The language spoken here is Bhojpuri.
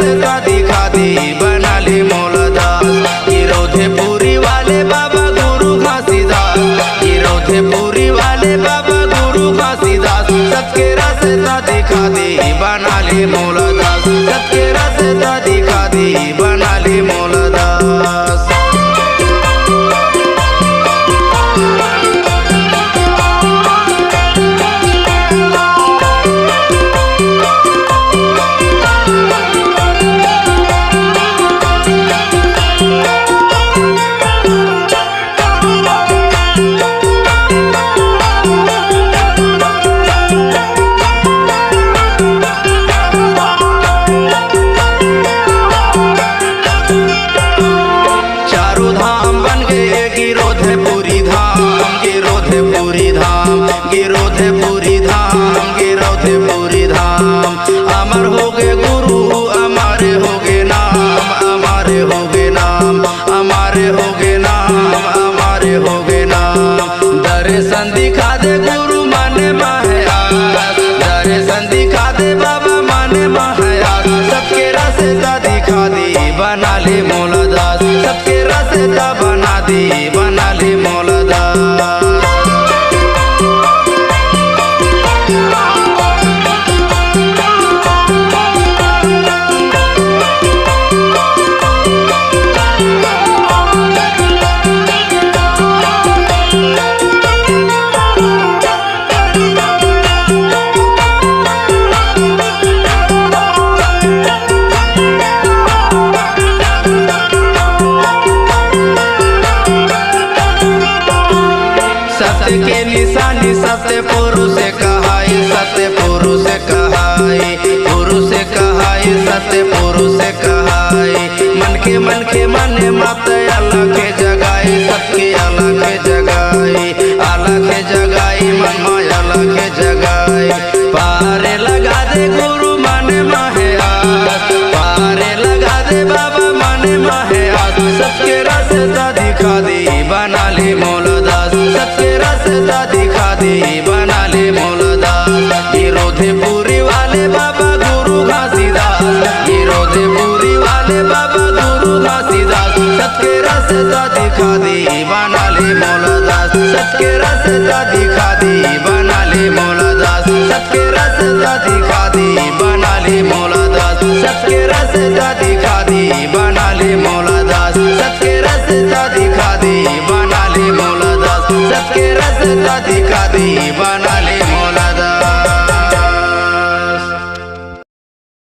रसता दिखा दी बना ले मौलदास। गिरोधे पूरी वाले बाबा गुरु घासीदास, गिरोधे पूरी वाले बाबा गुरु घासीदास। सबके रसता दिखा दी बना ले मौलदास, सबके रसता दिखा दी बना ले मौलदास। गिरोधे पूरी धाम, गिरोधे पूरी धाम, गिरोधे पूरी धाम, गिरोधे पूरी धाम। अमर हो गे गुरु हमारे हो गे नाम, हमारे हो गे नाम, हमारे हो गे नाम, हमारे हो गे नाम। दर्शन दिखा दे गुरु माने महायास, दर्शन दिखा दे बाबा माने महायास। सबके रसता दिखा दी बना ले मौलदास, सबके रसता बना दी बना ले मौलदास। सत्य के निशानी सत्य पुरुष कहाई, सत्य पुरुष कहाई, पुरुष कहाई, सत्य पुरुष कहाई। मन के मन मत अलग के जगाई, सबके अलग के जगाई, अलग के जगाई, मन माया अलग के जगाई। पारे लगा दे गुरु माने महायास, पारे लगा दे बाबा माने महायास। सबके रसता दिखा दी बना ले मौलदास, सबके रसता दिखा दी बना ले मौलदास। गिरोधे पूरी वाले बाबा गुरु घासीदास, गिरोधे पूरी वाले बाबा गुरु घासीदास। सबके रसता दिखा दी बना ले मौलदास, सबके रसता दिखा दी बना ले मौलदास, सबके रसता दिखा दी बना ले मौलदास, सबके रसता दिखा दी बना ले मौलदास, सबके रसता दिखा दी बना ले मौलदास, सबके रसता दिखा दी बना